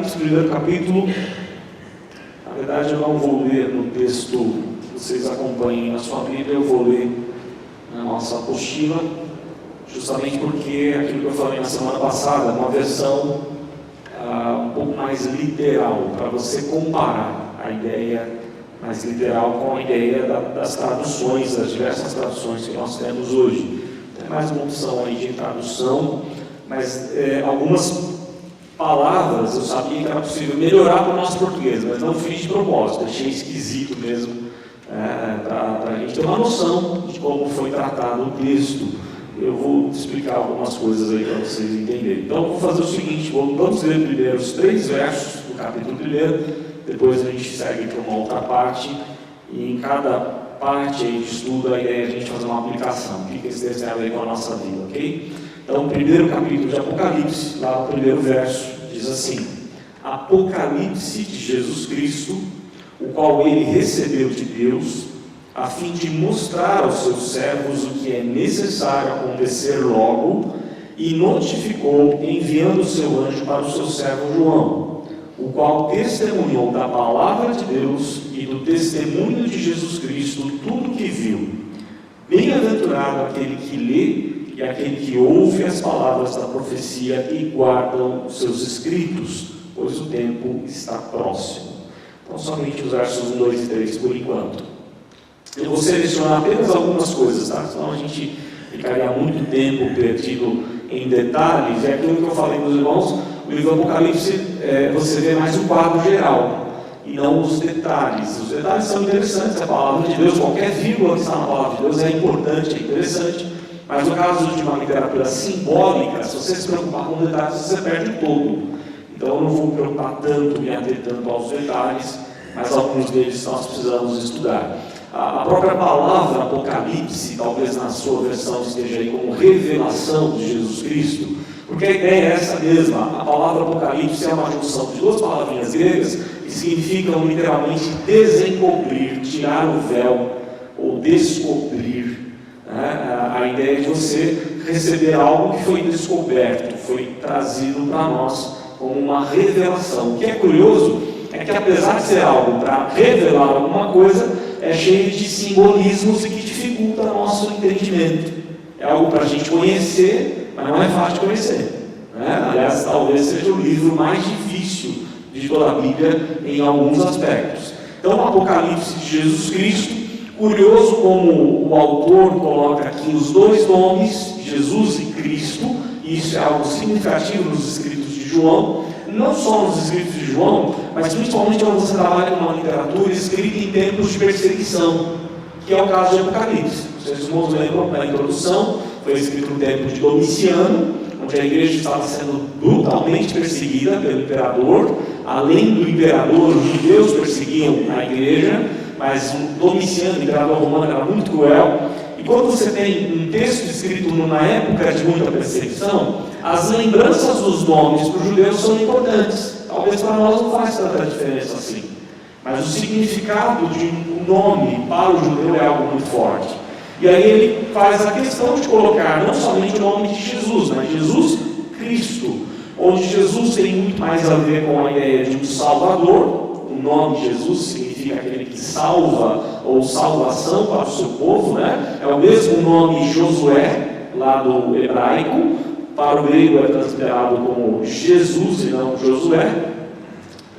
Apocalipse, primeiro capítulo. Na verdade, eu não vou ler no texto, vocês acompanhem na sua Bíblia, eu vou ler na nossa apostila, justamente porque aquilo que eu falei na semana passada, uma versão um pouco mais literal, para você comparar a ideia mais literal com a ideia das traduções, das diversas traduções que nós temos hoje. Tem mais uma opção aí de tradução, mas algumas palavras eu sabia que era possível melhorar para o nosso português, mas não fiz de propósito, achei esquisito mesmo, para a gente ter uma noção de como foi tratado o texto. Eu vou explicar algumas coisas aí para vocês entenderem. Então, eu vou fazer o seguinte, vamos ler primeiro os 3 versos do capítulo 1, depois a gente segue para uma outra parte, e em cada parte aí de estudo, a ideia é a gente fazer uma aplicação, o que esse texto tem a ver com a nossa vida, ok? Então, o primeiro capítulo de Apocalipse, lá no primeiro verso, diz assim: Apocalipse de Jesus Cristo, o qual ele recebeu de Deus, a fim de mostrar aos seus servos o que é necessário acontecer logo, e notificou, enviando o seu anjo para o seu servo João, o qual testemunhou da palavra de Deus e do testemunho de Jesus Cristo tudo o que viu. Bem-aventurado aquele que lê e aquele que ouve as palavras da profecia e guardam os seus escritos, pois o tempo está próximo. Então, somente os versos 1, 2 e 3 por enquanto. Eu vou selecionar apenas algumas coisas, tá? Senão a gente ficaria muito tempo perdido em detalhes. É aquilo que eu falei para os irmãos, o livro do Apocalipse, você vê mais o quadro geral e não os detalhes. Os detalhes são interessantes, a palavra de Deus, qualquer vírgula que está na palavra de Deus é importante, é interessante. Mas no caso de uma literatura simbólica, se você se preocupar com detalhes, você perde todo. Então eu não vou me preocupar tanto, me ater tanto aos detalhes, mas alguns deles nós precisamos estudar. A própria palavra Apocalipse, talvez na sua versão esteja aí como revelação de Jesus Cristo, porque a ideia é essa mesma. A palavra Apocalipse é uma junção de 2 palavrinhas gregas que significam literalmente desencobrir, tirar o véu ou descobrir. A ideia de você receber algo que foi descoberto, foi trazido para nós como uma revelação. O que é curioso é que, apesar de ser algo para revelar alguma coisa, é cheio de simbolismos e que dificulta nosso entendimento. É algo para a gente conhecer, mas não é fácil de conhecer, Aliás, talvez seja o livro mais difícil de toda a Bíblia em alguns aspectos. Então, o Apocalipse de Jesus Cristo, curioso como o autor coloca aqui os 2 nomes, Jesus e Cristo, e isso é algo significativo nos escritos de João, não só nos escritos de João, mas principalmente quando você trabalha numa literatura escrita em tempos de perseguição, que é o caso de Apocalipse. Vocês irmãos lembram da introdução, foi escrito no tempo de Domiciano, onde a igreja estava sendo brutalmente perseguida pelo imperador. Além do imperador, os judeus perseguiam a igreja, mas o Domiciano, o imperador romano, era muito cruel. E quando você tem um texto escrito na época de muita perseguição, as lembranças dos nomes para os judeus são importantes. Talvez para nós não faz tanta diferença assim, mas o significado de um nome para o judeu é algo muito forte. E aí ele faz a questão de colocar não somente o nome de Jesus, mas Jesus Cristo, onde Jesus tem muito mais a ver com a ideia de um Salvador. O nome Jesus significa aquele que salva, ou salvação para o seu povo, É o mesmo nome Josué, lá do hebraico. Para o grego é transliterado como Jesus e não Josué.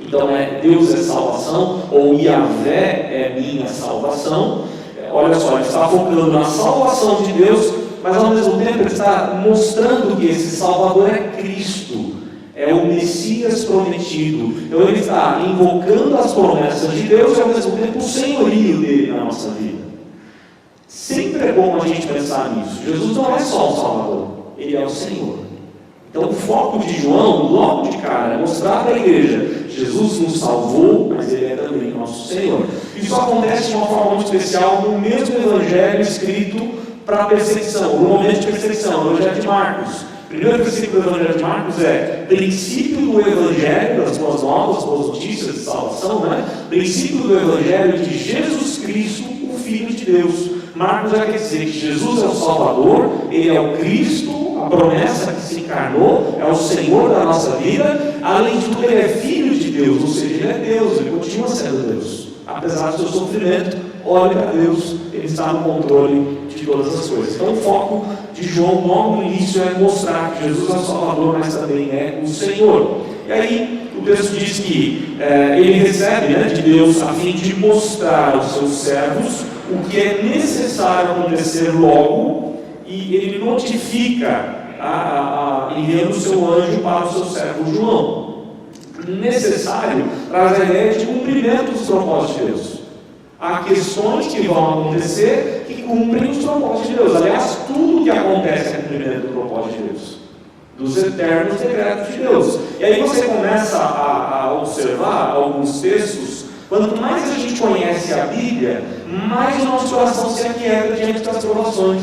Então Deus é salvação, ou Yahvé é minha salvação. Olha só, ele está focando na salvação de Deus, mas ao mesmo tempo ele está mostrando que esse Salvador é Cristo, é o Messias prometido. Então ele está invocando as promessas de Deus e ao mesmo tempo o senhorio dele na nossa vida. Sempre é bom a gente pensar nisso. Jesus não é só o Salvador, ele é o Senhor. Então o foco de João, logo de cara, é mostrar para a igreja: Jesus nos salvou, mas ele é também nosso Senhor. Isso acontece de uma forma muito especial no mesmo evangelho escrito para a perseguição, no momento de perseguição, no evangelho de Marcos. O primeiro versículo do evangelho de Marcos é: princípio do evangelho, das boas novas, boas notícias de salvação, princípio do evangelho de Jesus Cristo, o Filho de Deus. Marcos já quer dizer que Jesus é o Salvador, Ele é o Cristo, a promessa que se encarnou, é o Senhor da nossa vida. Além de tudo, Ele é Filho de Deus, ou seja, Ele é Deus, Ele continua sendo Deus. Apesar do seu sofrimento, olhe para Deus, Ele está no controle de todas as coisas. Então o foco de João logo no início é mostrar que Jesus é o Salvador, mas também é o Senhor. E aí o texto diz que ele recebe de Deus a fim de mostrar aos seus servos o que é necessário acontecer logo, e ele notifica enviando o seu anjo para o seu servo João. Necessário traz a ideia de cumprimento dos propósitos de Deus. Há questões que vão acontecer que cumprem os propósitos de Deus. Aliás, tudo que acontece é cumprimento do propósito de Deus, dos eternos decretos de Deus. E aí você começa a observar alguns textos. Quanto mais a gente conhece a Bíblia, mais o nosso coração se aquieta diante das provações.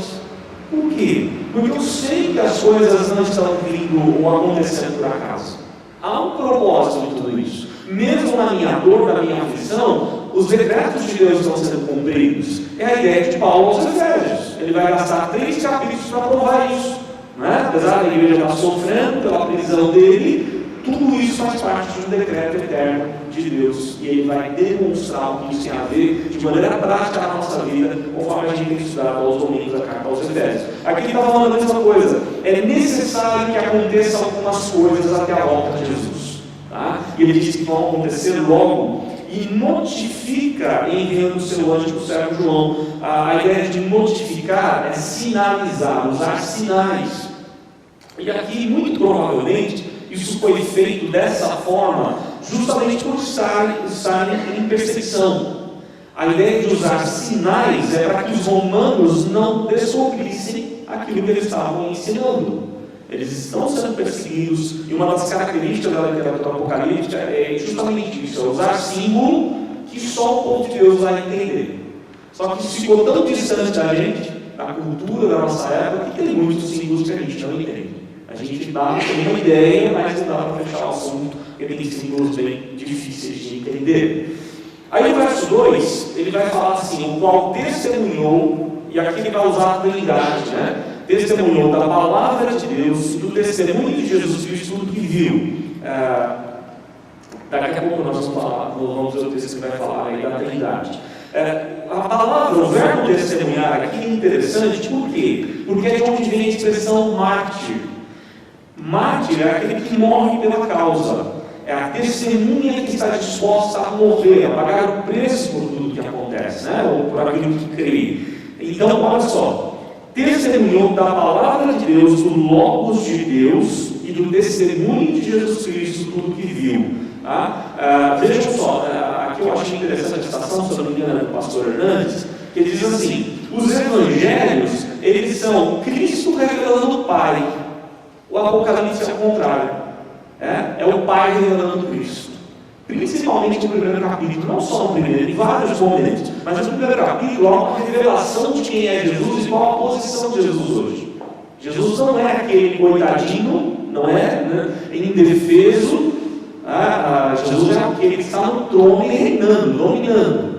Por quê? Porque eu sei que as coisas não estão vindo ou acontecendo por acaso. Há um propósito em tudo isso. Mesmo na minha dor, na minha aflição, os decretos de Deus estão sendo cumpridos. É a ideia de Paulo aos Efésios. Ele vai gastar 3 capítulos para provar isso. Apesar da igreja estar sofrendo pela prisão dele, tudo isso faz parte de um decreto eterno de Deus. E ele vai demonstrar o que isso tem a ver de maneira prática na nossa vida, conforme a gente tem estudado aos domingos da carta aos Efésios. Aqui ele está falando a mesma coisa. É necessário que aconteçam algumas coisas até a volta de Jesus. E ele diz que vão acontecer logo. E notifica, enviando o seu anjo para o servo João. A ideia de notificar é sinalizar, usar sinais. E aqui, muito provavelmente, isso foi feito dessa forma, justamente por estarem em perseguição. A ideia de usar sinais é para que os romanos não descobrissem aquilo que eles estavam ensinando. Eles estão sendo perseguidos, e uma das características da literatura apocalíptica é justamente isso, é usar símbolo que só o povo de Deus vai entender. Só que isso ficou tão distante da gente, da cultura da nossa época, que tem muitos símbolos que a gente não entende. A gente dá uma ideia, mas não dá para fechar o assunto, porque tem símbolos bem difíceis de entender. Aí no verso 2, ele vai falar assim: o qual testemunhou, e aqui ele vai usar a trindade, testemunhou da palavra de Deus e do testemunho de Jesus Cristo, tudo que viu. Daqui a pouco nós vamos ver o texto que vai falar aí da trindade. A palavra, o verbo testemunhar aqui é interessante, por quê? Porque é de onde vem a expressão mártir. Mártir é aquele que morre pela causa, é a testemunha que está disposta a morrer, a pagar o preço por tudo que acontece, ou por aquilo que crê. Então, olha só, testemunhou da palavra de Deus, do Logos de Deus e do testemunho de Jesus Cristo, tudo que viu. Vejam só, aqui eu achei interessante a citação, se eu não me engano, do pastor Hernandes, que ele diz assim: os evangelhos, eles são Cristo revelando o Pai. O Apocalipse é o contrário. É o Pai revelando Cristo. Principalmente no primeiro capítulo, não só no primeiro, em vários momentos, mas no primeiro capítulo há uma revelação de quem é Jesus e qual a posição de Jesus hoje. Jesus não é aquele coitadinho, não é indefeso. Jesus é aquele que está no trono e reinando, dominando.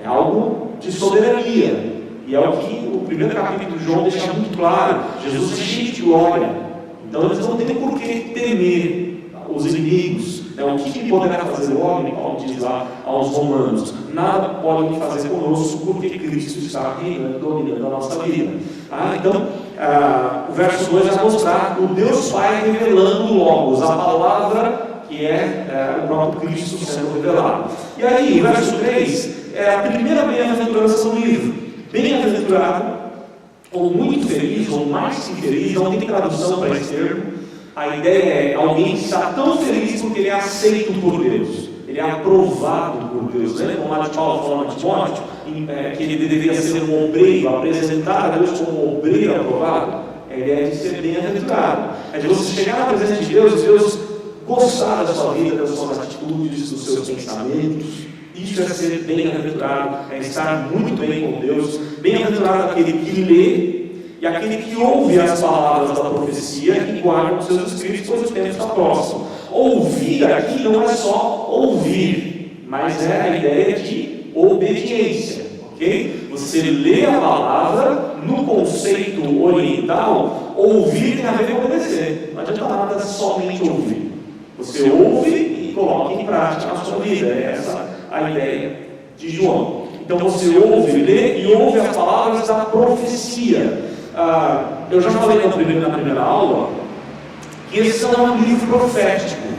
É algo de soberania. E é o que o primeiro capítulo de João deixa muito claro. Jesus é cheio de glória. Então eles não têm por que temer os inimigos. O que poderá fazer o homem? Paulo diz lá aos romanos: nada podem fazer conosco, porque Cristo está reinando, dominando a nossa vida. Então, o verso 2 vai mostrar o Deus Pai revelando o Logos, a palavra que é o próprio Cristo sendo revelado. E aí, o verso 3 é a primeira bem-aventurança do livro. Bem-aventurado, ou muito feliz, ou mais que feliz, não tem tradução para esse termo. A ideia é alguém que está tão feliz porque ele é aceito por Deus, ele é aprovado por Deus. Lembra como lá de Paulo falando a Timóteo, que ele deveria ser um obreiro, apresentar a Deus como um obreiro aprovado? A ideia de ser bem-aventurado, é de você chegar na presença de Deus e Deus gostar da sua vida, das suas atitudes, dos seus pensamentos. Isso é ser bem-aventurado, é estar muito bem com Deus. Bem-aventurado aquele que lê e aquele que ouve as palavras da profecia e guarda os seus escritos, pois o tempo está próximo. Ouvir aqui não é só ouvir, mas é a ideia de obediência, ok? Você lê a palavra, no conceito oriental, ouvir tem a ver com obedecer. Não adianta nada somente ouvir. Você ouve e coloca em prática na sua vida. É essa a ideia de João. Então você ouve, lê e ouve as palavras da profecia. Eu já falei na primeira aula que esse não é um livro profético.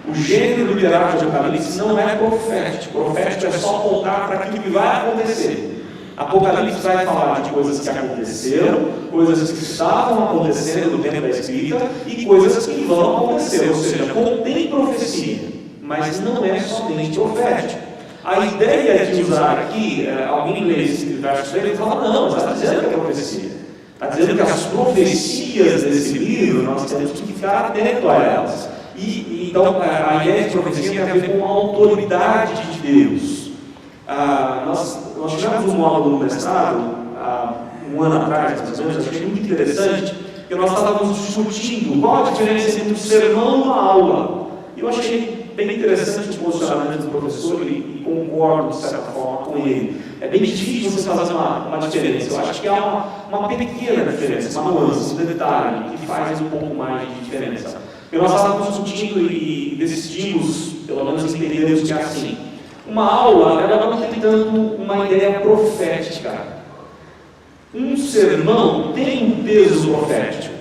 O gênero literário de Apocalipse não é profético. Profético é só apontar para aquilo que vai acontecer. Apocalipse vai falar de coisas que aconteceram, coisas que estavam acontecendo no tempo da escrita e coisas que vão acontecer. Ou seja, contém profecia, mas não é somente profético. A ideia de usar aqui, alguém lê esse verso e fala, não, está dizendo que é profecia. Está dizendo que as profecias desse livro, nós temos que ficar atento a elas. Então, a ideia de profecia tem a ver com a autoridade de Deus. Nós tivemos um módulo no mestrado, um ano atrás, mais ou menos, achei muito interessante, porque nós estávamos discutindo qual a diferença entre um sermão e uma aula. E eu achei bem interessante o posicionamento do professor e concordo, de certa forma, com ele. É bem difícil você fazer uma diferença. Eu acho que há uma pequena diferença, uma nuance, um detalhe que faz um pouco mais de diferença. Porque nós estávamos discutindo e decidimos, pelo menos entendemos que é assim. Uma aula, ela não tem tanto uma ideia profética. Um sermão tem um peso profético.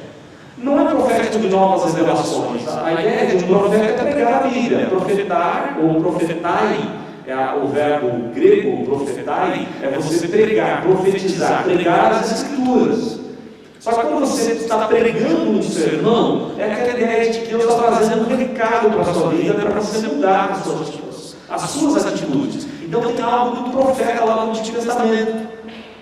Não é profético de novas revelações. A ideia de um profeta é pregar a Bíblia. Profetar, ou profetai, o verbo grego, profetai, é você pregar, profetizar, pregar as Escrituras. Só que quando você está pregando um sermão, é aquela ideia de que Deus está trazendo um recado para a sua vida, para você mudar as suas atitudes. Então tem algo do profeta lá no Antigo Testamento.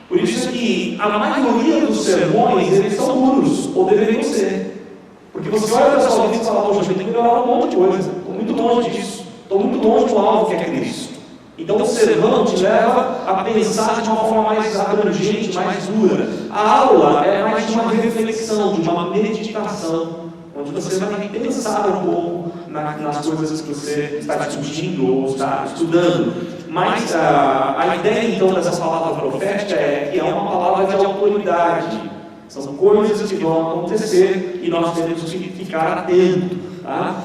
Por isso que a maioria dos sermões, eles são duros, ou deveriam ser. Porque você olha para a sua vida e fala, poxa, eu tenho que melhorar um monte de coisa. Estou muito longe disso. Estou muito longe do alvo que é Cristo. Então o sermão te leva a pensar de uma forma mais abrangente, mais dura. A aula é mais de uma reflexão, de uma meditação, onde você vai pensar um pouco nas coisas que você está discutindo ou está estudando. Mas a ideia então dessa palavra profética é que é uma palavra de autoridade. São coisas que vão acontecer e nós temos que ficar atentos. Tá?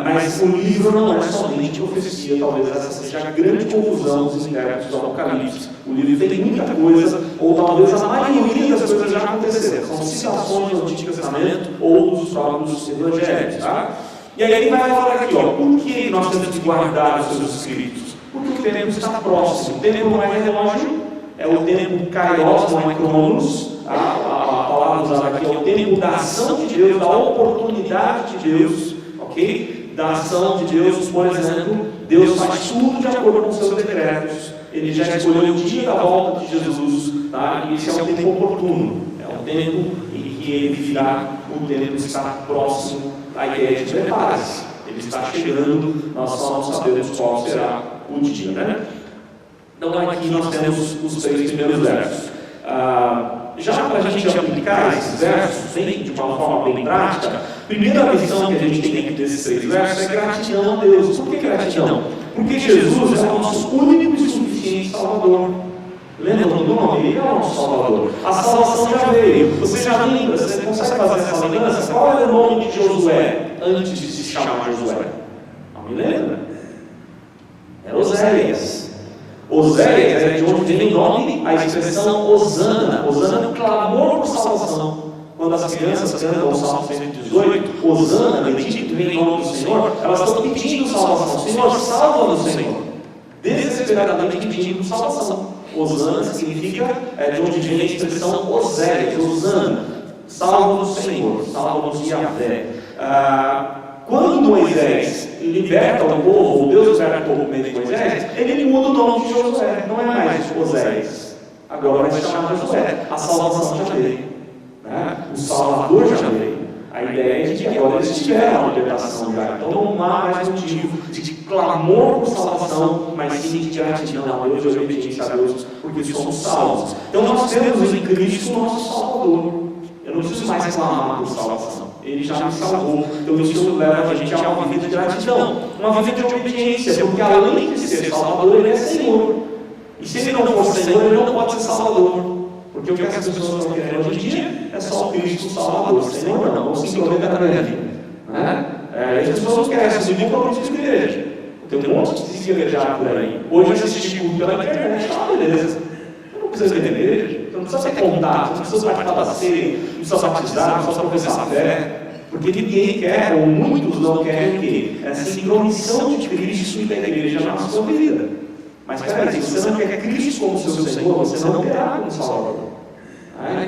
Mas o livro não é somente profecia, talvez essa seja a grande confusão dos intérpretes do Apocalipse. O livro tem muita coisa, ou talvez a maioria das coisas já aconteceram. São citações do Antigo Testamento ou dos próprios evangelhos. Tá? E aí ele vai falar aqui, por que nós temos que guardar os seus escritos? Porque o tempo está próximo. O tempo não é relógio, é o tempo kairos, não é cronos. A palavra usada aqui é o tempo da ação de Deus, da oportunidade de Deus, ok? Da ação de Deus, por exemplo, Deus faz tudo de acordo com os seus decretos. Ele já escolheu o dia da volta de Jesus, tá? E esse é o tempo oportuno, é o tempo em que ele virá, o tempo está próximo à ideia de prepare-se. Ele está chegando, nós só não sabemos qual será o dia, né? Então aqui nós temos os 3 primeiros versos. Já para a gente aplicar esses versos de uma forma bem prática, a primeira lição que a gente tem aqui desses 3 versos é gratidão a Deus. Por que gratidão? Porque Jesus é o nosso único e suficiente Salvador. Lembra do nome? Ele é o nosso Salvador. A salvação já veio. Você já lembra? Você consegue fazer essa lembrança? Qual era o nome de Josué antes de se chamar Josué? Não me lembra? Era Oséias. Oséias é de onde vem o nome, a expressão Hosana. Hosana é um clamor por salvação. Quando as crianças cantam o Salmo 118, Hosana, bendito vem em nome do Senhor, elas estão pedindo salvação. Senhor, salva-nos, Senhor. Desesperadamente pedindo salvação. Hosana significa, de onde vem a expressão Oséias, Hosana. Salva-nos, Senhor, salva-nos, Yahvé. Quando Moisés liberta o povo, ou Deus liberta o povo meio de Moisés, ele muda o nome de Josué, não é mais Oséias. Agora vai se chamar Josué. A salvação já veio. Né? O Salvador já veio. A ideia é de que agora eles tiveram a libertação já. Então não há mais motivo de clamor por salvação, mas sim de gratidão a Deus e obediência a Deus, porque somos salvos. Então nós temos em Cristo o nosso Salvador. Eu não preciso mais clamar por salvação. Ele já me salvou. Então isso leva a gente a uma vida de gratidão, uma vida de obediência, porque além de ser Salvador, Ele é Senhor. E E se ele não for Senhor, ele não pode ser Salvador. Porque o que as pessoas estão querendo hoje em dia é só o Cristo Salvador. Senhor não se intrometa na minha vida. As pessoas querem assumir o compromisso de igreja. Tem um monte de igreja por aí. Hoje eu assisti culto pela internet, beleza. Você não precisa ir na igreja, você não precisa ter contato, você não precisa participar da ceia, não precisa batizar, não precisa professar a fé. Porque ninguém quer, ou muitos não querem, o quê? Essa intromissão de Cristo e da igreja na sua vida. Mas peraí, se você não quer Cristo como seu Senhor, você não terá como Salvador.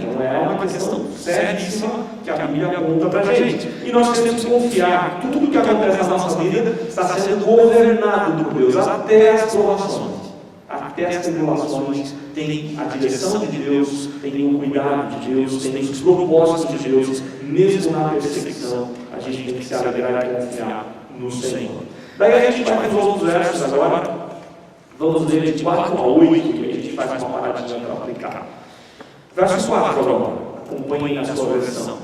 Então é uma questão seríssima que a Bíblia aponta para a gente. E nós temos que confiar que tudo que acontece na nossa vida está sendo governado por Deus, até as provações. Até as tribulações tem a direção de Deus, tem o cuidado de Deus, tem os propósitos de Deus, mesmo na perseguição, a gente tem que se alegrar e confiar no Senhor. Daí a gente vai para os outros versos agora, vamos ler de 4 a 8, que a gente faz uma paradinha para aplicar. Verso 4 agora, acompanhem a sua versão.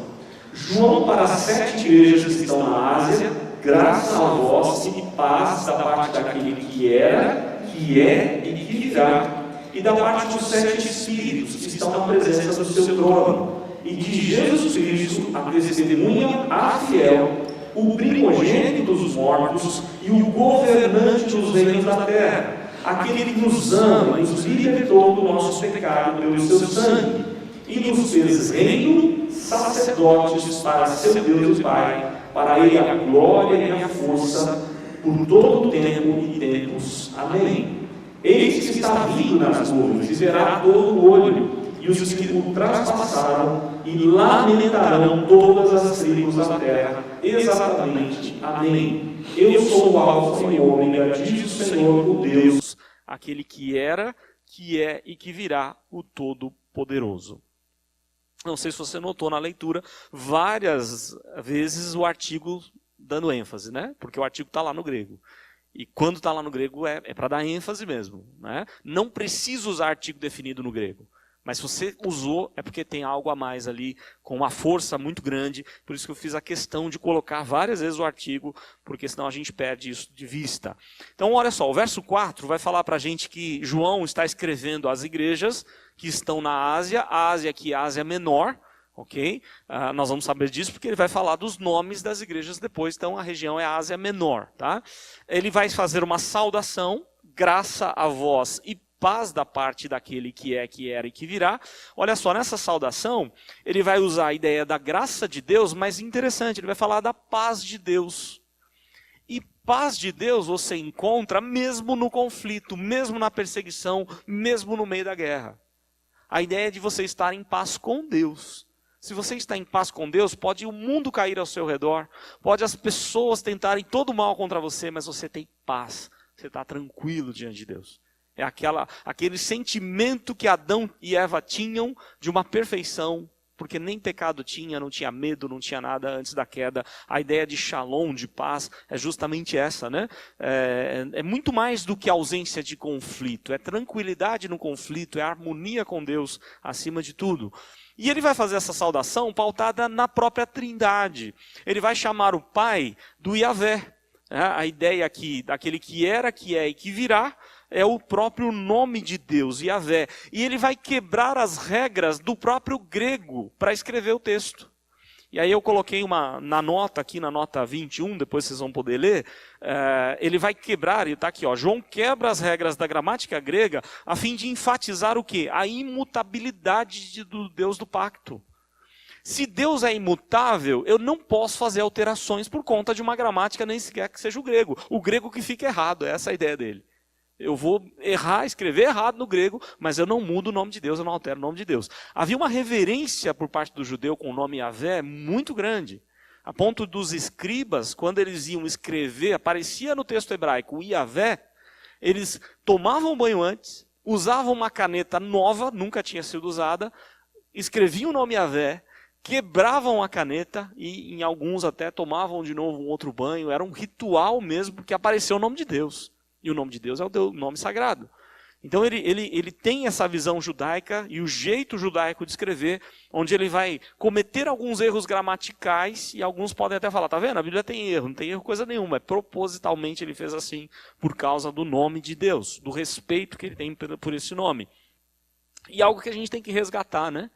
João para as 7 igrejas que estão na Ásia, graça a vós e paz da parte daquele que era, que é e que virá, e da parte dos 7 Espíritos que estão na presença do seu trono, e de Jesus Cristo, a testemunha, a fiel, o primogênito dos mortos e o governante dos reinos da terra, aquele que nos ama e nos libertou do nosso pecado pelo seu sangue, e nos fez reino, sacerdotes para seu Deus e Pai, para ele a glória e a força, por todo o tempo e tempos. Amém. Eis que está vindo nas nuvens, e verá todo o olho, e os que o traspassaram, e lamentarão todas as tribos da terra. Exatamente. Amém. Eu sou o Alfa e o Ômega, diz o Senhor, o Deus, aquele que era, que é e que virá, o Todo-Poderoso. Não sei se você notou na leitura, várias vezes o artigo dando ênfase, né? Porque o artigo está lá no grego. E quando está lá no grego é para dar ênfase mesmo, né? Não precisa usar artigo definido no grego. Mas se você usou, é porque tem algo a mais ali, com uma força muito grande. Por isso que eu fiz a questão de colocar várias vezes o artigo, porque senão a gente perde isso de vista. Então, olha só, o verso 4 vai falar para a gente que João está escrevendo às igrejas que estão na Ásia, a Ásia aqui é a Ásia Menor, ok? Nós vamos saber disso porque ele vai falar dos nomes das igrejas depois, então a região é a Ásia Menor, tá? Ele vai fazer uma saudação, graça a vós e paz da parte daquele que é, que era e que virá. Olha só, nessa saudação, ele vai usar a ideia da graça de Deus, mas interessante, ele vai falar da paz de Deus. E paz de Deus você encontra mesmo no conflito, mesmo na perseguição, mesmo no meio da guerra. A ideia é de você estar em paz com Deus. Se você está em paz com Deus, pode o mundo cair ao seu redor, pode as pessoas tentarem todo mal contra você, mas você tem paz, você está tranquilo diante de Deus. É aquele sentimento que Adão e Eva tinham de uma perfeição, porque nem pecado tinha, não tinha medo, não tinha nada antes da queda. A ideia de shalom, de paz, é justamente essa, né? É muito mais do que ausência de conflito, é tranquilidade no conflito, é harmonia com Deus acima de tudo. E ele vai fazer essa saudação pautada na própria Trindade. Ele vai chamar o Pai do Yahvé. A ideia aqui, daquele que era, que é e que virá, é o próprio nome de Deus, Yahvé. E ele vai quebrar as regras do próprio grego para escrever o texto. E aí eu coloquei na nota aqui, na nota 21, depois vocês vão poder ler, ele vai quebrar, e está aqui, ó, João quebra as regras da gramática grega a fim de enfatizar o quê? A imutabilidade do Deus do pacto. Se Deus é imutável, eu não posso fazer alterações por conta de uma gramática, nem sequer que seja o grego. O grego que fica errado, essa é a ideia dele. Eu vou errar, escrever errado no grego, mas eu não mudo o nome de Deus, eu não altero o nome de Deus. Havia uma reverência por parte do judeu com o nome Yahvé muito grande. A ponto dos escribas, quando eles iam escrever, aparecia no texto hebraico o Yahvé, eles tomavam banho antes, usavam uma caneta nova, nunca tinha sido usada, escreviam o nome Yahvé, quebravam a caneta e em alguns até tomavam de novo um outro banho. Era um ritual mesmo, porque apareceu o nome de Deus. E o nome de Deus é o nome sagrado. Então ele tem essa visão judaica e o jeito judaico de escrever, onde ele vai cometer alguns erros gramaticais e alguns podem até falar, tá vendo? A Bíblia tem erro, não tem erro coisa nenhuma, propositalmente ele fez assim por causa do nome de Deus, do respeito que ele tem por esse nome. E algo que a gente tem que resgatar, né?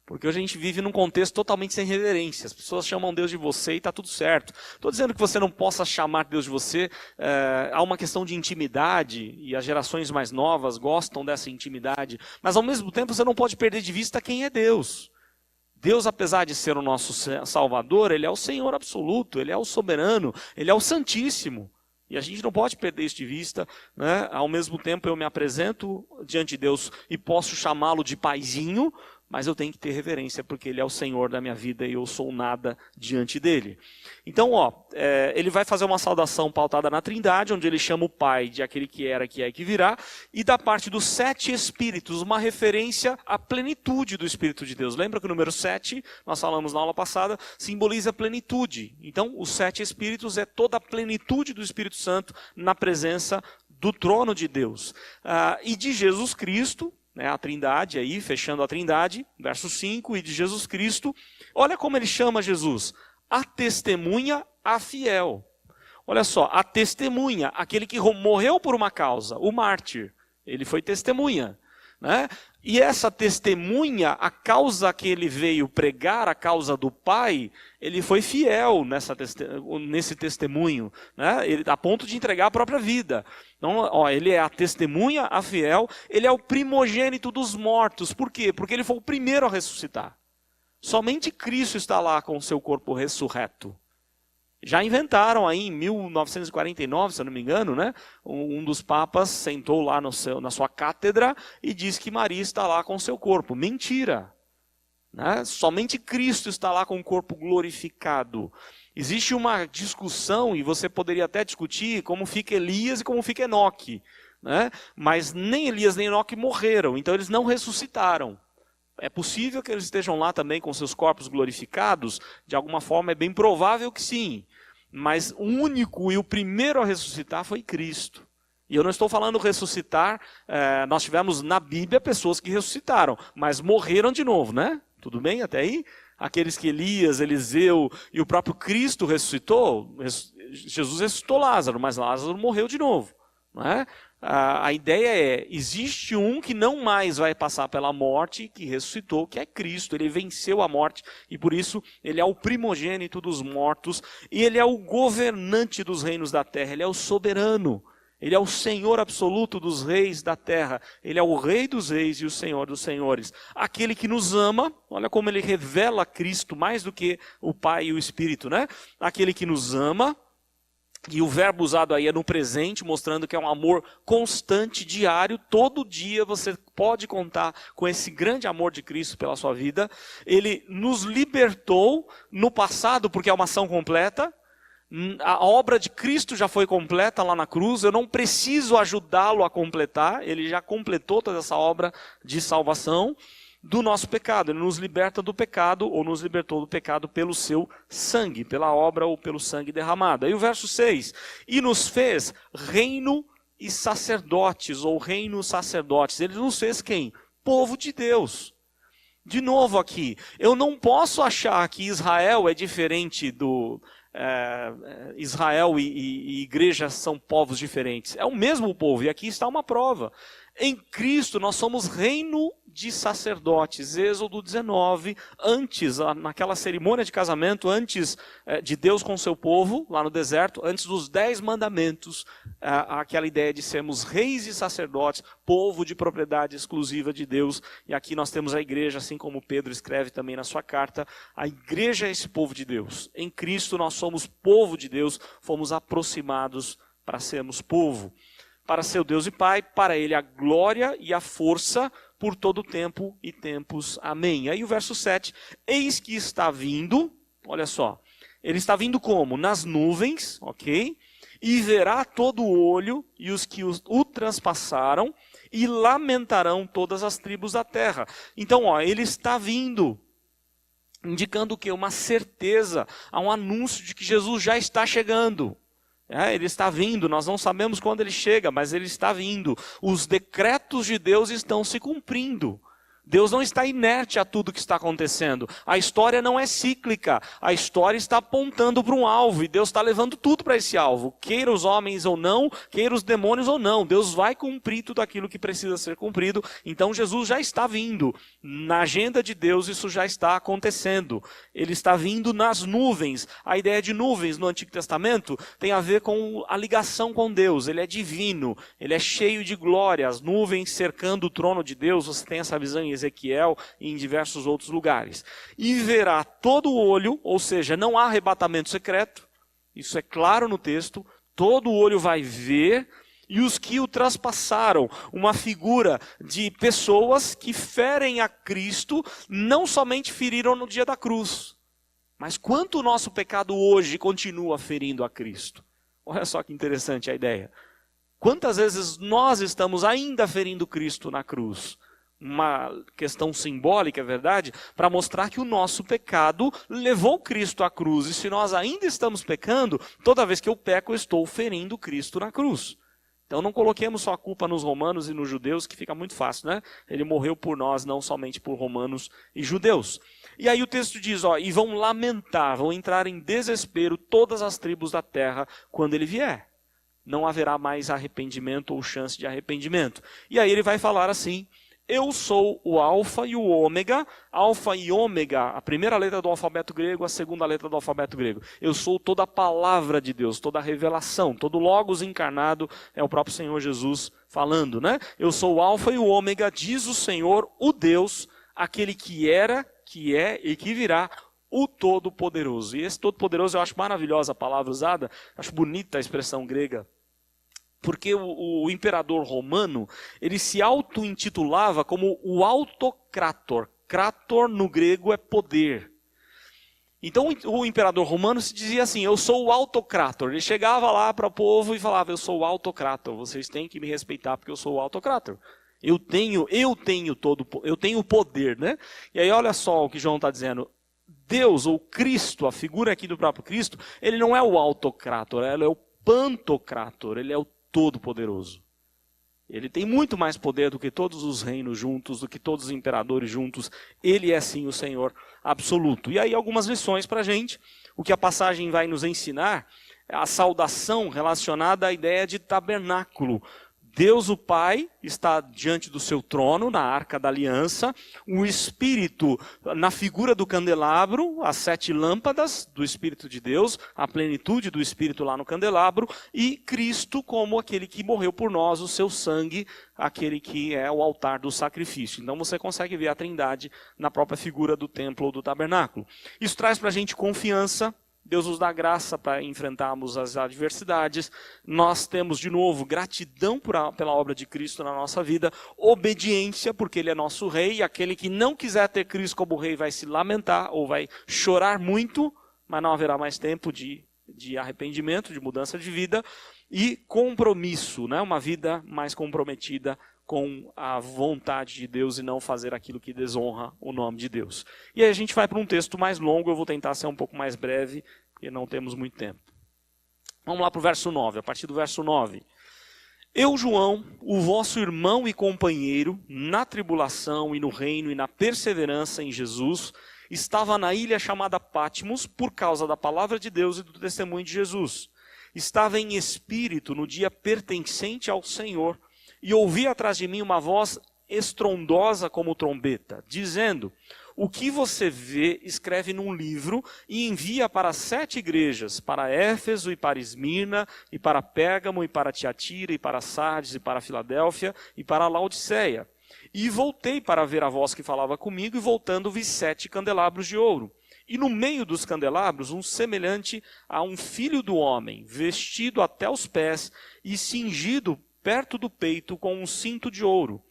Porque hoje a gente vive num contexto totalmente sem reverência. As pessoas chamam Deus de você e está tudo certo. Estou dizendo que você não possa chamar Deus de você. Há uma questão de intimidade e as gerações mais novas gostam dessa intimidade. Mas ao mesmo tempo você não pode perder de vista quem é Deus. Deus, apesar de ser o nosso Salvador, Ele é o Senhor absoluto, Ele é o soberano, Ele é o Santíssimo. E a gente não pode perder isso de vista, né? Ao mesmo tempo eu me apresento diante de Deus e posso chamá-lo de paizinho, mas eu tenho que ter reverência, porque Ele é o Senhor da minha vida e eu sou nada diante dEle. Então, ele vai fazer uma saudação pautada na Trindade, onde ele chama o Pai de aquele que era, que é e que virá, e da parte dos 7 Espíritos, uma referência à plenitude do Espírito de Deus. Lembra que o número 7, nós falamos na aula passada, simboliza a plenitude. Então, os 7 Espíritos é toda a plenitude do Espírito Santo na presença do trono de Deus. E de Jesus Cristo, a Trindade aí, fechando a Trindade, verso 5, e de Jesus Cristo, olha como ele chama Jesus, a testemunha, a fiel. Olha só, a testemunha, aquele que morreu por uma causa, o mártir, ele foi testemunha, né? E essa testemunha, a causa que ele veio pregar, a causa do Pai, ele foi fiel nesse testemunho, né? Ele, a ponto de entregar a própria vida. Então, ele é a testemunha, a fiel, ele é o primogênito dos mortos. Por quê? Porque ele foi o primeiro a ressuscitar. Somente Cristo está lá com o seu corpo ressurreto. Já inventaram aí em 1949, se eu não me engano, né? Um dos papas sentou lá na sua cátedra e disse que Maria está lá com o seu corpo. Mentira! Né? Somente Cristo está lá com o corpo glorificado. Existe uma discussão, e você poderia até discutir, como fica Elias e como fica Enoque. Né? Mas nem Elias nem Enoque morreram, então eles não ressuscitaram. É possível que eles estejam lá também com seus corpos glorificados? De alguma forma é bem provável que sim. Mas o único e o primeiro a ressuscitar foi Cristo. E eu não estou falando ressuscitar, nós tivemos na Bíblia pessoas que ressuscitaram, mas morreram de novo, né? Tudo bem até aí? Aqueles que Elias, Eliseu e o próprio Cristo ressuscitou, Jesus ressuscitou Lázaro, mas Lázaro morreu de novo. Não é? A ideia é, existe um que não mais vai passar pela morte, que ressuscitou, que é Cristo. Ele venceu a morte e por isso ele é o primogênito dos mortos e ele é o governante dos reinos da terra, ele é o soberano. Ele é o Senhor absoluto dos reis da terra. Ele é o Rei dos reis e o Senhor dos senhores. Aquele que nos ama, olha como ele revela Cristo mais do que o Pai e o Espírito, né? Aquele que nos ama, e o verbo usado aí é no presente, mostrando que é um amor constante, diário. Todo dia você pode contar com esse grande amor de Cristo pela sua vida. Ele nos libertou no passado, porque é uma ação completa. A obra de Cristo já foi completa lá na cruz, eu não preciso ajudá-lo a completar, ele já completou toda essa obra de salvação do nosso pecado. Ele nos liberta do pecado, ou nos libertou do pecado pelo seu sangue, pela obra ou pelo sangue derramado. Aí o verso 6, e nos fez reino e sacerdotes, ou reino sacerdotes. Ele nos fez quem? Povo de Deus. De novo aqui, eu não posso achar que Israel é diferente do... Israel e igreja são povos diferentes. É o mesmo povo, e aqui está uma prova. Em Cristo nós somos reino de sacerdotes. Êxodo 19, antes, naquela cerimônia de casamento, antes de Deus com o seu povo, lá no deserto, antes dos 10 mandamentos, aquela ideia de sermos reis e sacerdotes, povo de propriedade exclusiva de Deus. E aqui nós temos a igreja, assim como Pedro escreve também na sua carta, a igreja é esse povo de Deus. Em Cristo nós somos povo de Deus, fomos aproximados para sermos povo. Para seu Deus e Pai, para Ele a glória e a força por todo o tempo e tempos. Amém. Aí o verso 7, eis que está vindo, olha só, Ele está vindo como? Nas nuvens, ok? E verá todo o olho e os que o transpassaram e lamentarão todas as tribos da terra. Então, Ele está vindo, indicando o quê? Uma certeza, há um anúncio de que Jesus já está chegando. Ele está vindo, nós não sabemos quando ele chega, mas ele está vindo. Os decretos de Deus estão se cumprindo. Deus não está inerte a tudo que está acontecendo. A história não é cíclica. A história está apontando para um alvo. E Deus está levando tudo para esse alvo. Queira os homens ou não, queira os demônios ou não. Deus vai cumprir tudo aquilo que precisa ser cumprido. Então Jesus já está vindo. Na agenda de Deus isso já está acontecendo. Ele está vindo nas nuvens. A ideia de nuvens no Antigo Testamento tem a ver com a ligação com Deus. Ele é divino. Ele é cheio de glória. As nuvens cercando o trono de Deus. Você tem essa visão em Ezequiel e em diversos outros lugares. E verá todo o olho, ou seja, não há arrebatamento secreto, isso é claro no texto, todo o olho vai ver, e os que o traspassaram, uma figura de pessoas que ferem a Cristo, não somente feriram no dia da cruz, mas quanto o nosso pecado hoje continua ferindo a Cristo. Olha só que interessante a ideia. Quantas vezes nós estamos ainda ferindo Cristo na cruz? Uma questão simbólica, é verdade, para mostrar que o nosso pecado levou Cristo à cruz. E se nós ainda estamos pecando, toda vez que eu peco, eu estou ferindo Cristo na cruz. Então não coloquemos só a culpa nos romanos e nos judeus, que fica muito fácil, né? Ele morreu por nós, não somente por romanos e judeus. E aí o texto diz, e vão lamentar, vão entrar em desespero todas as tribos da terra quando ele vier. Não haverá mais arrependimento ou chance de arrependimento. E aí ele vai falar assim: eu sou o alfa e o ômega. Alfa e ômega, a primeira letra do alfabeto grego, a segunda letra do alfabeto grego. Eu sou toda a palavra de Deus, toda a revelação, todo o logos encarnado, é o próprio Senhor Jesus falando, né? Eu sou o alfa e o ômega, diz o Senhor, o Deus, aquele que era, que é e que virá, o Todo-Poderoso. E esse Todo-Poderoso, eu acho maravilhosa a palavra usada, acho bonita a expressão grega. Porque o imperador romano, ele se auto-intitulava como o autocrator. Krator no grego é poder. Então o imperador romano se dizia assim: eu sou o autocrator. Ele chegava lá para o povo e falava: eu sou o autocrator, vocês têm que me respeitar porque eu sou o autocrator. Eu tenho o poder, né? E aí olha só o que João está dizendo. Deus, ou Cristo, a figura aqui do próprio Cristo, ele não é o autocrator, ele é o pantocrator, ele é o Todo-Poderoso. Ele tem muito mais poder do que todos os reinos juntos, do que todos os imperadores juntos. Ele é sim o Senhor absoluto. E aí algumas lições para a gente. O que a passagem vai nos ensinar é a saudação relacionada à ideia de tabernáculo. Deus o Pai está diante do seu trono, na Arca da Aliança. O Espírito na figura do candelabro, as 7 lâmpadas do Espírito de Deus, a plenitude do Espírito lá no candelabro. E Cristo como aquele que morreu por nós, o seu sangue, aquele que é o altar do sacrifício. Então você consegue ver a Trindade na própria figura do templo ou do tabernáculo. Isso traz para a gente confiança. Deus nos dá graça para enfrentarmos as adversidades. Nós temos, de novo, gratidão pela obra de Cristo na nossa vida. Obediência, porque Ele é nosso Rei. E aquele que não quiser ter Cristo como Rei vai se lamentar ou vai chorar muito, mas não haverá mais tempo de arrependimento, de mudança de vida. E compromisso, né? Uma vida mais comprometida com a vontade de Deus e não fazer aquilo que desonra o nome de Deus. E aí a gente vai para um texto mais longo, eu vou tentar ser um pouco mais breve, porque não temos muito tempo. Vamos lá para o verso 9, a partir do verso 9. Eu, João, o vosso irmão e companheiro, na tribulação e no reino e na perseverança em Jesus, estava na ilha chamada Patmos por causa da palavra de Deus e do testemunho de Jesus. Estava em espírito no dia pertencente ao Senhor, e ouvi atrás de mim uma voz estrondosa como trombeta, dizendo: o que você vê, escreve num livro e envia para 7 igrejas, para Éfeso e para Esmirna, e para Pérgamo, e para Tiatira, e para Sardes, e para Filadélfia, e para Laodiceia. E voltei para ver a voz que falava comigo, e voltando vi 7 candelabros de ouro. E no meio dos candelabros, um semelhante a um filho do homem, vestido até os pés e cingido perto do peito com um cinto de ouro.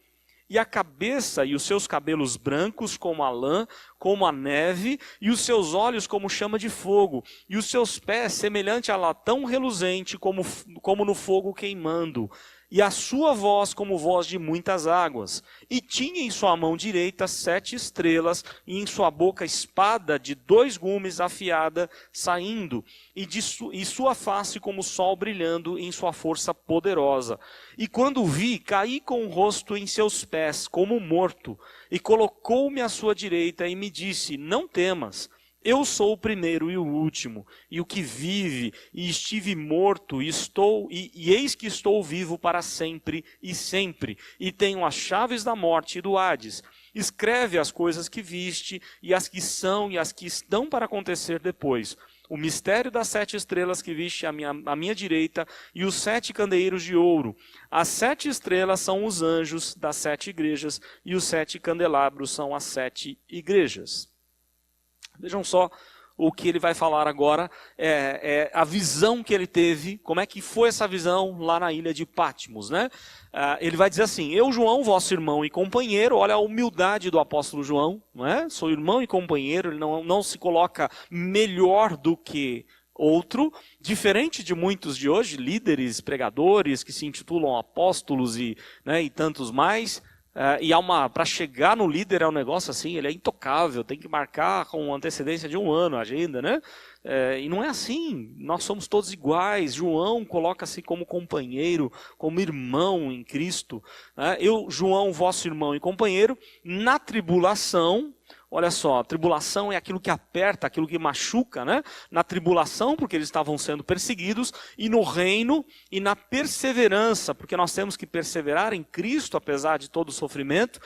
E a cabeça e os seus cabelos brancos como a lã, como a neve, e os seus olhos como chama de fogo, e os seus pés semelhante a latão reluzente como no fogo queimando. e a sua voz como voz de muitas águas. E tinha em sua mão direita 7 estrelas, e em sua boca espada de 2 gumes afiada saindo, e sua face como o sol brilhando em sua força poderosa. E quando vi, caí com o rosto em seus pés, como morto, e colocou-me à sua direita e me disse: não temas. Eu sou o primeiro e o último, e o que vive, e estive morto, e eis que estou vivo para sempre e sempre, e tenho as chaves da morte e do Hades. Escreve as coisas que viste, e as que são e as que estão para acontecer depois. O mistério das 7 estrelas que viste à minha direita, e os 7 candeeiros de ouro. As 7 estrelas são os anjos das 7 igrejas, e os 7 candelabros são as 7 igrejas. Vejam só o que ele vai falar agora, a visão que ele teve, como é que foi essa visão lá na ilha de Patmos, né? Ele vai dizer assim: eu, João, vosso irmão e companheiro. Olha a humildade do apóstolo João, não é? Sou irmão e companheiro, ele não se coloca melhor do que outro, diferente de muitos de hoje, líderes, pregadores que se intitulam apóstolos e tantos mais. Para chegar no líder é um negócio assim, ele é intocável, tem que marcar com antecedência de 1 ano a agenda, né? E não é assim, nós somos todos iguais. João coloca-se como companheiro, como irmão em Cristo. Eu, João, vosso irmão e companheiro, na tribulação. Olha só, a tribulação é aquilo que aperta, aquilo que machuca, né? Na tribulação, porque eles estavam sendo perseguidos, e no reino e na perseverança, porque nós temos que perseverar em Cristo, apesar de todo o sofrimento.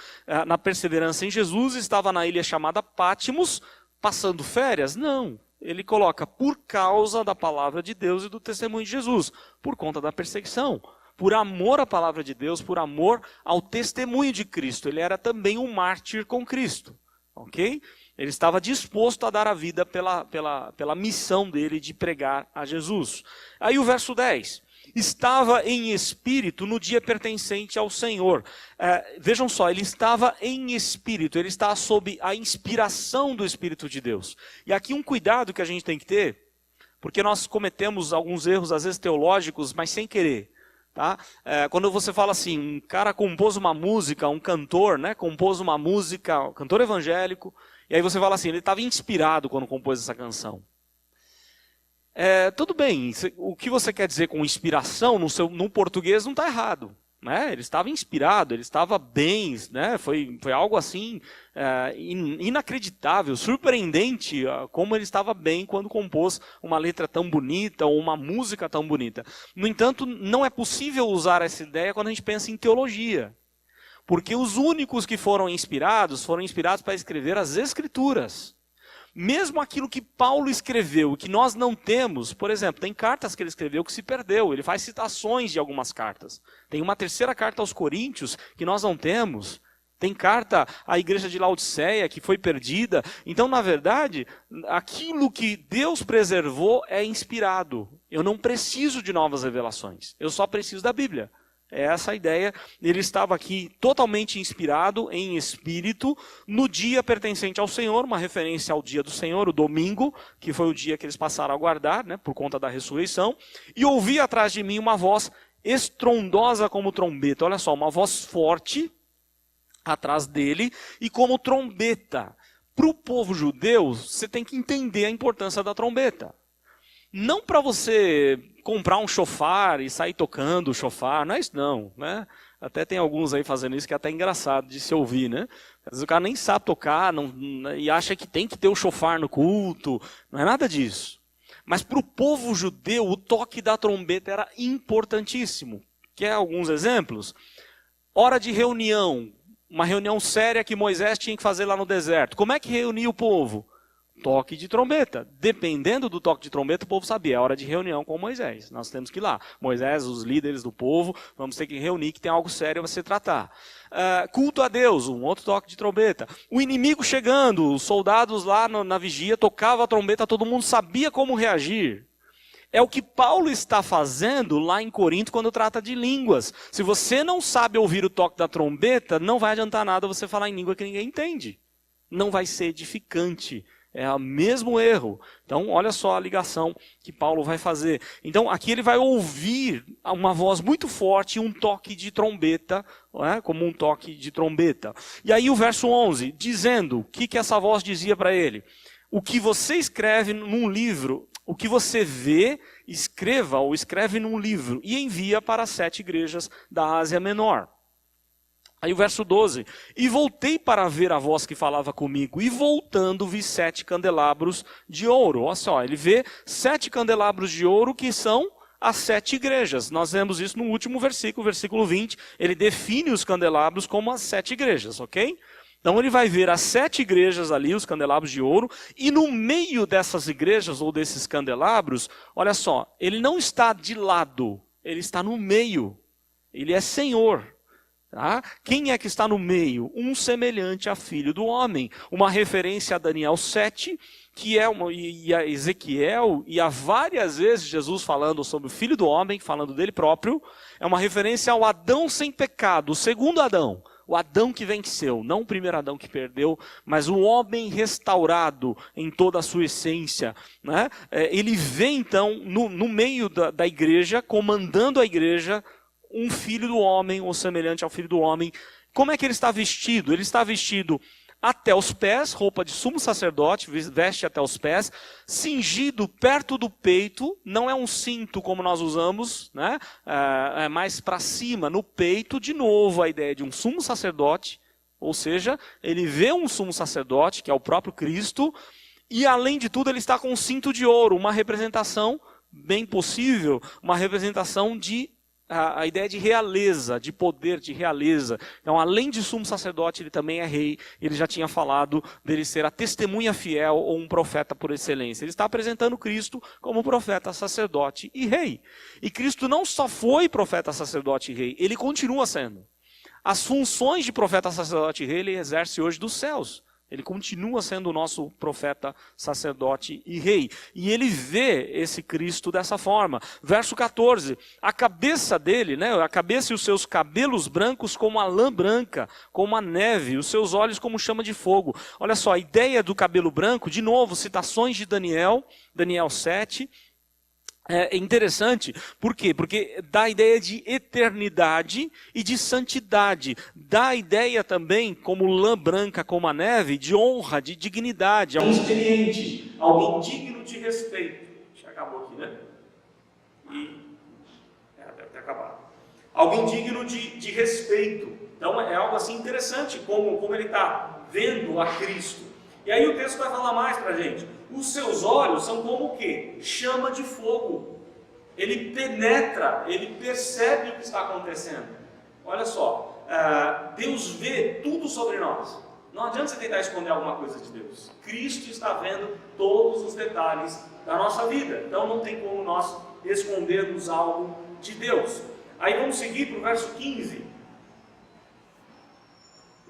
Na perseverança em Jesus, estava na ilha chamada Patmos, passando férias? Não. Ele coloca por causa da palavra de Deus e do testemunho de Jesus, por conta da perseguição. Por amor à palavra de Deus, por amor ao testemunho de Cristo. Ele era também um mártir com Cristo. Ok? Ele estava disposto a dar a vida pela missão dele de pregar a Jesus. Aí o verso 10. Estava em espírito no dia pertencente ao Senhor. Vejam só, ele estava em espírito, ele está sob a inspiração do Espírito de Deus. E aqui um cuidado que a gente tem que ter, porque nós cometemos alguns erros, às vezes teológicos, mas sem querer. Tá? Quando você fala assim, um cara compôs uma música, um cantor, né, compôs uma música, um cantor evangélico, e aí você fala assim, ele estava inspirado quando compôs essa canção. Tudo bem, o que você quer dizer com inspiração no português não está errado. Né? Ele estava inspirado, ele estava bem, né? Foi algo assim inacreditável, surpreendente como ele estava bem quando compôs uma letra tão bonita ou uma música tão bonita. No entanto, não é possível usar essa ideia quando a gente pensa em teologia. Porque os únicos que foram inspirados para escrever as Escrituras. Mesmo aquilo que Paulo escreveu, que nós não temos, por exemplo, tem cartas que ele escreveu que se perdeu, ele faz citações de algumas cartas. Tem uma 3ª carta aos Coríntios que nós não temos. Tem carta à igreja de Laodiceia que foi perdida. Então, na verdade, aquilo que Deus preservou é inspirado. Eu não preciso de novas revelações, eu só preciso da Bíblia. É essa a ideia. Ele estava aqui totalmente inspirado em espírito no dia pertencente ao Senhor, uma referência ao dia do Senhor, o domingo, que foi o dia que eles passaram a guardar, né, por conta da ressurreição. E ouvi atrás de mim uma voz estrondosa como trombeta. Olha só, uma voz forte atrás dele e como trombeta. Para o povo judeu, você tem que entender a importância da trombeta. Não para você comprar um chofar e sair tocando o chofar, não é isso não, né? Até tem alguns aí fazendo isso que é até engraçado de se ouvir, né? Às vezes o cara nem sabe tocar e acha que tem que ter o chofar no culto, não é nada disso. Mas para o povo judeu, o toque da trombeta era importantíssimo. Quer alguns exemplos? Hora de reunião, uma reunião séria que Moisés tinha que fazer lá no deserto. Como é que reunia o povo? Toque de trombeta. Dependendo do toque de trombeta, o povo sabia, é hora de reunião com Moisés. Nós temos que ir lá. Moisés, os líderes do povo, vamos ter que reunir, que tem algo sério a se tratar. Culto a Deus, um outro toque de trombeta. O inimigo chegando, os soldados lá na vigia tocavam a trombeta, todo mundo sabia como reagir. É o que Paulo está fazendo lá em Corinto quando trata de línguas. Se você não sabe ouvir o toque da trombeta, não vai adiantar nada você falar em língua que ninguém entende. Não vai ser edificante. É o mesmo erro. Então, olha só a ligação que Paulo vai fazer. Então, aqui ele vai ouvir uma voz muito forte, um toque de trombeta, como um toque de trombeta. E aí o verso 11, dizendo, o que essa voz dizia para ele? O que você escreve num livro, o que você vê, escreva ou escreve num livro e envia para as 7 igrejas da Ásia Menor. Aí o verso 12, e voltei para ver a voz que falava comigo, e voltando vi 7 candelabros de ouro. Olha só, ele vê 7 candelabros de ouro que são as 7 igrejas. Nós vemos isso no último versículo, versículo 20, ele define os candelabros como as 7 igrejas, ok? Então ele vai ver as 7 igrejas ali, os candelabros de ouro, e no meio dessas igrejas ou desses candelabros, olha só, ele não está de lado, ele está no meio, ele é Senhor. Tá? Quem é que está no meio? Um semelhante a filho do homem. Uma referência a Daniel 7, que é e a Ezequiel, e há várias vezes Jesus falando sobre o filho do homem, falando dele próprio. É uma referência ao Adão sem pecado, o segundo Adão. O Adão que venceu, não o primeiro Adão que perdeu, mas o homem restaurado em toda a sua essência. Né? Ele vê então no meio da igreja, comandando a igreja, um filho do homem, ou semelhante ao filho do homem. Como é que ele está vestido? Ele está vestido até os pés, roupa de sumo sacerdote, veste até os pés, cingido perto do peito, não é um cinto como nós usamos, né? É mais para cima, no peito, de novo a ideia de um sumo sacerdote, ou seja, ele vê um sumo sacerdote, que é o próprio Cristo, e além de tudo ele está com um cinto de ouro, uma representação, bem possível, uma representação de a ideia de realeza, de poder, de realeza. Então, além de sumo sacerdote, ele também é rei. Ele já tinha falado dele ser a testemunha fiel ou um profeta por excelência. Ele está apresentando Cristo como profeta, sacerdote e rei. E Cristo não só foi profeta, sacerdote e rei, ele continua sendo. As funções de profeta, sacerdote e rei, ele exerce hoje dos céus. Ele continua sendo o nosso profeta, sacerdote e rei. E ele vê esse Cristo dessa forma. Verso 14. A cabeça dele, né, a cabeça e os seus cabelos brancos como a lã branca, como a neve, os seus olhos como chama de fogo. Olha só, a ideia do cabelo branco, de novo, citações de Daniel 7. É interessante, por quê? Porque dá a ideia de eternidade e de santidade. Dá a ideia também, como lã branca, como a neve, de honra, de dignidade. Alguém experiente, alguém digno de respeito. Já acabou aqui, né? Deve ter acabado. Alguém digno de respeito. Então é algo assim interessante, como ele está vendo a Cristo. E aí o texto vai falar mais para a gente. Os seus olhos são como o quê? Chama de fogo. Ele penetra, ele percebe o que está acontecendo. Olha só, Deus vê tudo sobre nós. Não adianta você tentar esconder alguma coisa de Deus. Cristo está vendo todos os detalhes da nossa vida. Então não tem como nós escondermos algo de Deus. Aí vamos seguir para o verso 15.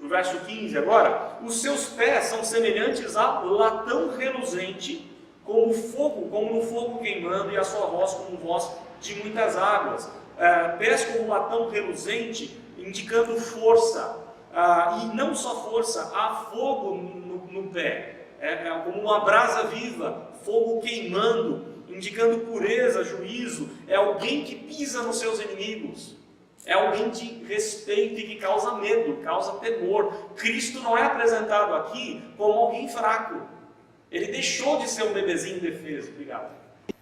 No verso 15 agora, os seus pés são semelhantes a latão reluzente, como no fogo queimando, e a sua voz como voz de muitas águas. Pés como latão reluzente, indicando força. E não só força, há fogo no pé. Como uma brasa viva, fogo queimando, indicando pureza, juízo. É alguém que pisa nos seus inimigos. É alguém de respeito e que causa medo, causa temor. Cristo não é apresentado aqui como alguém fraco. Ele deixou de ser um bebezinho indefeso. Obrigado.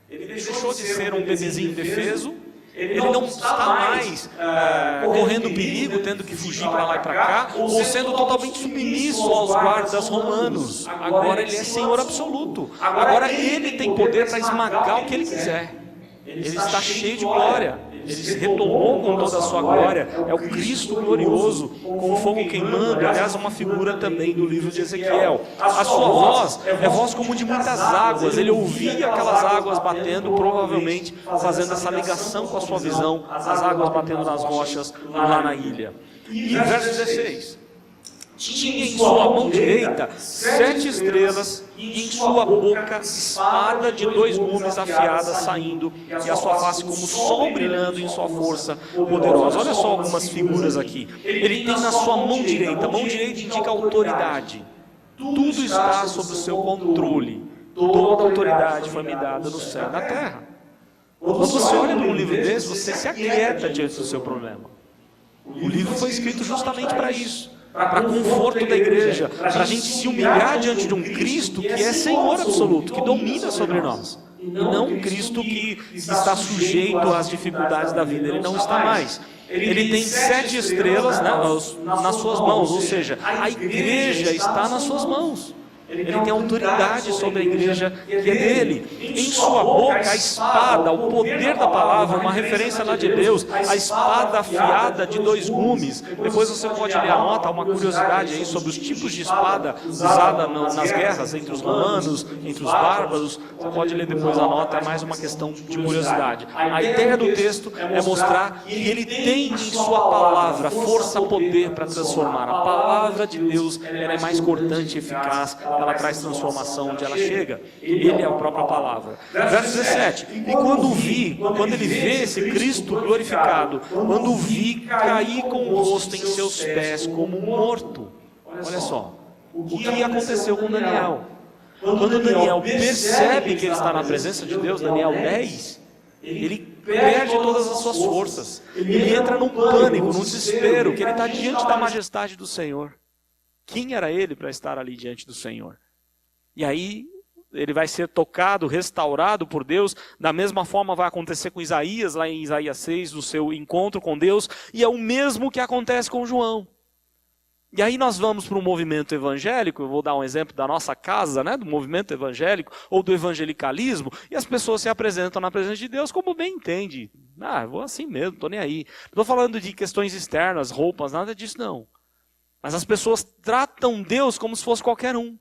Ele deixou de ser um bebezinho indefeso. Ele não está mais correndo perigo, tendo que fugir para lá e para cá, ou sendo totalmente submisso aos guardas romanos. Agora ele é Senhor absoluto. Agora ele tem poder para esmagar o que ele quiser. Ele está cheio de glória. Ele se retomou com toda a sua glória. É o Cristo glorioso, com o fogo queimando. Aliás, uma figura também do livro de Ezequiel. A sua voz é voz como de muitas águas. Ele ouvia aquelas águas batendo, provavelmente fazendo essa ligação com a sua visão, as águas batendo nas rochas lá na ilha. E verso 16. Tinha em sua mão direita 7 estrelas, e em sua boca espada de 2 gumes afiada saindo, e a sua face como sol brilhando em sua força poderosa. Olha só algumas figuras aqui. Ele tem na sua mão direita indica autoridade. tudo está sob o seu controle. Toda autoridade foi me dada no céu e na terra. Quando você olha para um livro desse, você se aquieta diante do seu problema. O livro foi escrito justamente para isso, para conforto da igreja, para a gente se humilhar diante de um Cristo que é Senhor absoluto, que domina sobre nós. E não um Cristo que está sujeito às dificuldades da vida. Ele não está mais. Ele tem 7 estrelas, né, nas suas mãos, ou seja, a igreja está nas suas mãos. Ele tem autoridade sobre a igreja que é dele. Em sua boca a espada, o poder da palavra, uma referência lá de Deus, a espada afiada de 2 gumes. Depois você pode ler a nota, uma curiosidade aí sobre os tipos de espada usada nas guerras entre os romanos, entre os bárbaros. Você pode ler depois a nota, é mais uma questão de curiosidade. A ideia do texto é mostrar que ele tem em sua palavra força, poder para transformar. A palavra de Deus ela é mais cortante e eficaz. Ela traz transformação onde ela chega. Ele é a própria palavra. Verso 17. E quando ele vê esse Cristo glorificado, quando vi, caí com o rosto em seus pés como morto. Olha só. O que aconteceu com Daniel? Quando Daniel percebe que ele está na presença de Deus, Daniel 10, ele perde todas as suas forças. Ele entra num pânico, num desespero, que ele está diante da majestade do Senhor. Quem era ele para estar ali diante do Senhor? E aí ele vai ser tocado, restaurado por Deus. Da mesma forma vai acontecer com Isaías, lá em Isaías 6, no seu encontro com Deus. E é o mesmo que acontece com João. E aí nós vamos para um movimento evangélico, eu vou dar um exemplo da nossa casa, né, do movimento evangélico, ou do evangelicalismo, e as pessoas se apresentam na presença de Deus como bem entende. Ah, vou assim mesmo, estou nem aí. Não estou falando de questões externas, roupas, nada disso não. Mas as pessoas tratam Deus como se fosse qualquer um.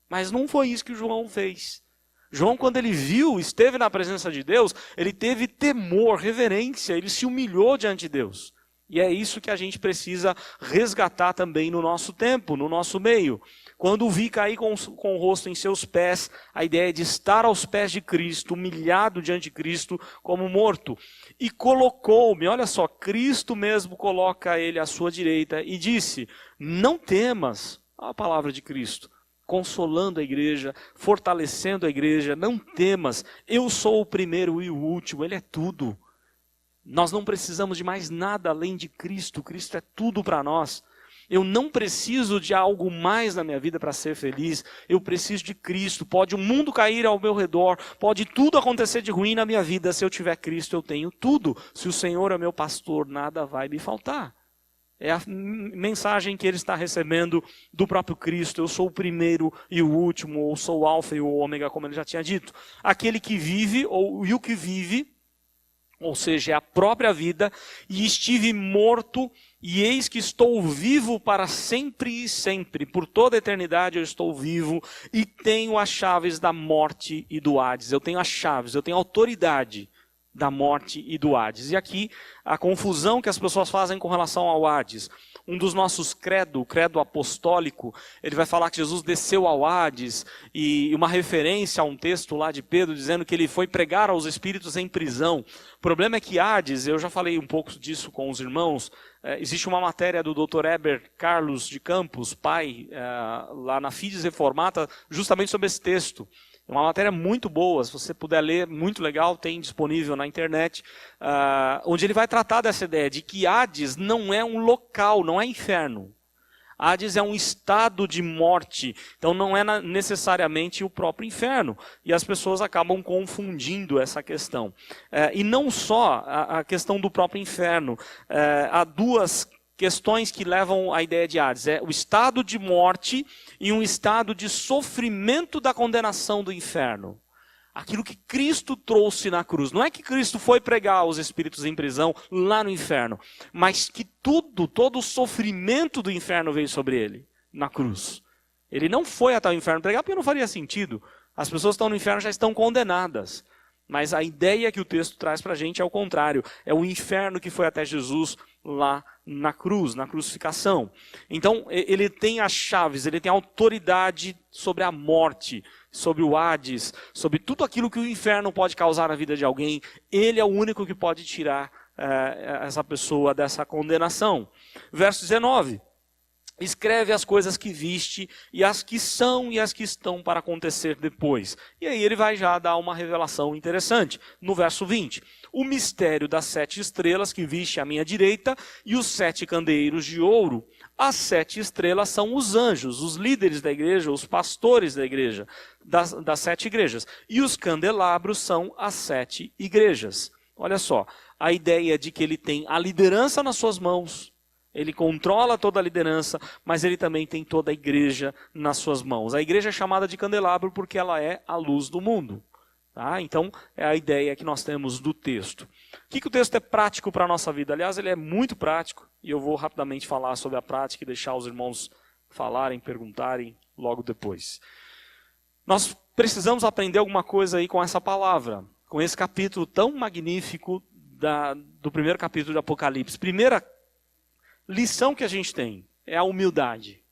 Mas não foi isso que João fez. João, quando ele viu, esteve na presença de Deus, ele teve temor, reverência, ele se humilhou diante de Deus. E é isso que a gente precisa resgatar também no nosso tempo, no nosso meio. Quando o vi cair com o rosto em seus pés, a ideia é de estar aos pés de Cristo, humilhado diante de Cristo como morto. E colocou-me, olha só, Cristo mesmo coloca ele à sua direita e disse, não temas, a palavra de Cristo, consolando a igreja, fortalecendo a igreja, não temas, eu sou o primeiro e o último, ele é tudo. Nós não precisamos de mais nada além de Cristo, Cristo é tudo para nós. Eu não preciso de algo mais na minha vida para ser feliz. Eu preciso de Cristo. Pode o mundo cair ao meu redor. Pode tudo acontecer de ruim na minha vida. Se eu tiver Cristo, eu tenho tudo. Se o Senhor é meu pastor, nada vai me faltar. É a mensagem que ele está recebendo do próprio Cristo. Eu sou o primeiro e o último, ou sou o alfa e o ômega, como ele já tinha dito. Aquele que vive, e o que vive, ou seja, é a própria vida, e estive morto, e eis que estou vivo para sempre e sempre. Por toda a eternidade eu estou vivo, e tenho as chaves da morte e do Hades. Eu tenho as chaves, eu tenho a autoridade da morte e do Hades. E aqui, a confusão que as pessoas fazem com relação ao Hades. Um dos nossos o credo apostólico, ele vai falar que Jesus desceu ao Hades, e uma referência a um texto lá de Pedro, dizendo que ele foi pregar aos espíritos em prisão. O problema é que Hades, eu já falei um pouco disso com os irmãos, existe uma matéria do Dr. Heber Carlos de Campos, pai, lá na Fides Reformata, justamente sobre esse texto. É uma matéria muito boa, se você puder ler, muito legal, tem disponível na internet, onde ele vai tratar dessa ideia de que Hades não é um local, não é inferno. Hades é um estado de morte, então não é necessariamente o próprio inferno. E as pessoas acabam confundindo essa questão. E não só a questão do próprio inferno, há duas questões que levam à ideia de Hades. É o estado de morte e um estado de sofrimento da condenação do inferno. Aquilo que Cristo trouxe na cruz. Não é que Cristo foi pregar aos espíritos em prisão lá no inferno, mas que todo o sofrimento do inferno veio sobre ele, na cruz. Ele não foi até o inferno pregar porque não faria sentido. As pessoas que estão no inferno já estão condenadas. Mas a ideia que o texto traz para a gente é o contrário. É o inferno que foi até Jesus lá na cruz, na crucificação. Então, ele tem as chaves, ele tem a autoridade sobre a morte, sobre o Hades, sobre tudo aquilo que o inferno pode causar na vida de alguém. Ele é o único que pode tirar essa pessoa dessa condenação. Verso 19. escreve as coisas que viste, e as que são e as que estão para acontecer depois. E aí ele vai já dar uma revelação interessante. No verso 20, o mistério das 7 estrelas que viste à minha direita e os 7 candeeiros de ouro. As 7 estrelas são os anjos, os líderes da igreja, os pastores da igreja, das 7 igrejas. E os candelabros são as 7 igrejas. Olha só, a ideia de que ele tem a liderança nas suas mãos, ele controla toda a liderança, mas ele também tem toda a igreja nas suas mãos. A igreja é chamada de candelabro porque ela é a luz do mundo. Tá? Então, é a ideia que nós temos do texto. O que o texto é prático para a nossa vida? Aliás, ele é muito prático, e eu vou rapidamente falar sobre a prática e deixar os irmãos falarem, perguntarem logo depois. Nós precisamos aprender alguma coisa aí com essa palavra, com esse capítulo tão magnífico do primeiro capítulo de Apocalipse. Primeira lição que a gente tem é a humildade.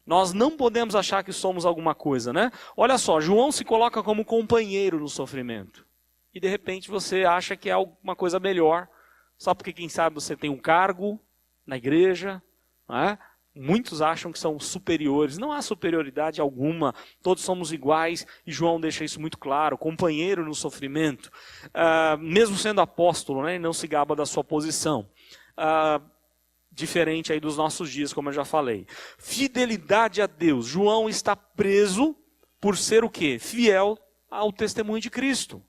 Nós não podemos achar que somos alguma coisa, né? Olha só, João se coloca como companheiro no sofrimento. E de repente você acha que é alguma coisa melhor, só porque quem sabe você tem um cargo na igreja, não é? Muitos acham que são superiores. Não há superioridade alguma, todos somos iguais, e João deixa isso muito claro, companheiro no sofrimento. Mesmo sendo apóstolo, né? Ele não se gaba da sua posição. Diferente aí dos nossos dias, como eu já falei. Fidelidade a Deus. João está preso por ser o quê? Fiel ao testemunho de Cristo.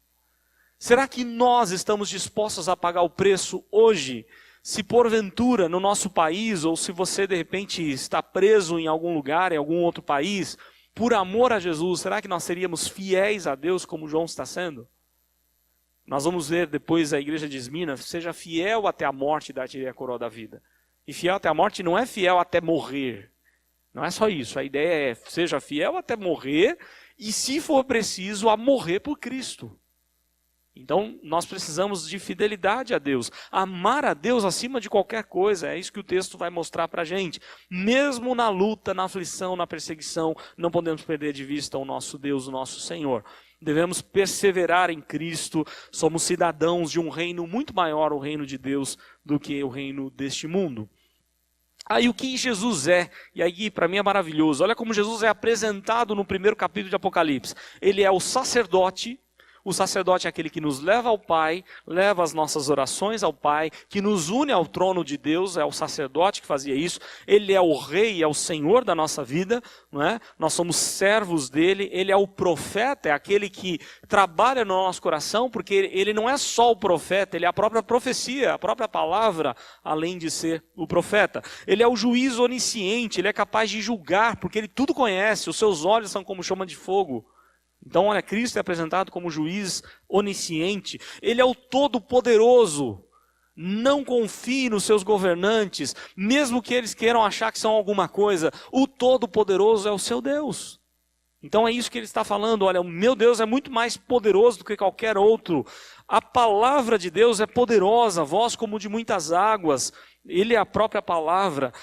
Será que nós estamos dispostos a pagar o preço hoje? Se porventura no nosso país, ou se você de repente está preso em algum lugar, em algum outro país, por amor a Jesus, será que nós seríamos fiéis a Deus como João está sendo? Nós vamos ver depois a igreja de Esmina, seja fiel até a morte e dar-te a coroa da vida. E fiel até a morte não é fiel até morrer. Não é só isso. A ideia é, seja fiel até morrer e, se for preciso, a morrer por Cristo. Então, nós precisamos de fidelidade a Deus. Amar a Deus acima de qualquer coisa. É isso que o texto vai mostrar para a gente. Mesmo na luta, na aflição, na perseguição, não podemos perder de vista o nosso Deus, o nosso Senhor. Devemos perseverar em Cristo. Somos cidadãos de um reino muito maior, o reino de Deus, do que o reino deste mundo. Aí o que Jesus é, e aí para mim é maravilhoso, olha como Jesus é apresentado no primeiro capítulo de Apocalipse. Ele é o sacerdote é aquele que nos leva ao Pai, leva as nossas orações ao Pai, que nos une ao trono de Deus, é o sacerdote que fazia isso. Ele é o rei, é o Senhor da nossa vida, não é? Nós somos servos dele. Ele é o profeta, é aquele que trabalha no nosso coração, porque ele não é só o profeta, ele é a própria profecia, a própria palavra, além de ser o profeta. Ele é o juiz onisciente, ele é capaz de julgar, porque ele tudo conhece, os seus olhos são como chama de fogo. Então, olha, Cristo é apresentado como juiz onisciente. Ele é o todo-poderoso. Não confie nos seus governantes, mesmo que eles queiram achar que são alguma coisa. O todo-poderoso é o seu Deus. Então é isso que ele está falando. Olha, o meu Deus é muito mais poderoso do que qualquer outro. A palavra de Deus é poderosa, voz como de muitas águas. Ele é a própria palavra,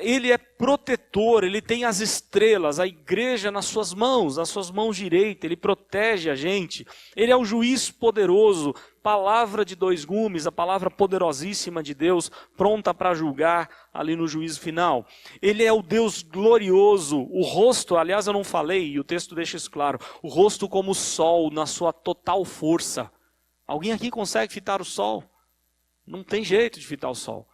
ele é protetor, ele tem as estrelas, a igreja nas suas mãos direitas, ele protege a gente. Ele é o juiz poderoso, palavra de 2 gumes, a palavra poderosíssima de Deus, pronta para julgar ali no juízo final. Ele é o Deus glorioso, o rosto, aliás eu não falei, e o texto deixa isso claro, o rosto como o sol na sua total força. Alguém aqui consegue fitar o sol? Não tem jeito de fitar o sol.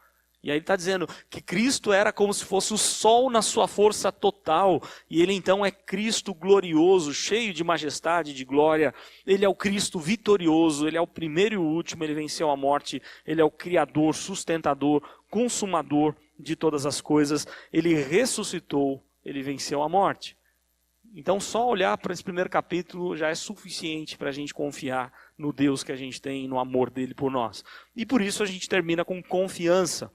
E aí ele está dizendo que Cristo era como se fosse o sol na sua força total. E ele então é Cristo glorioso, cheio de majestade, de glória. Ele é o Cristo vitorioso, ele é o primeiro e o último, ele venceu a morte. Ele é o Criador, sustentador, consumador de todas as coisas. Ele ressuscitou, ele venceu a morte. Então só olhar para esse primeiro capítulo já é suficiente para a gente confiar no Deus que a gente tem, no amor dele por nós. E por isso a gente termina com confiança.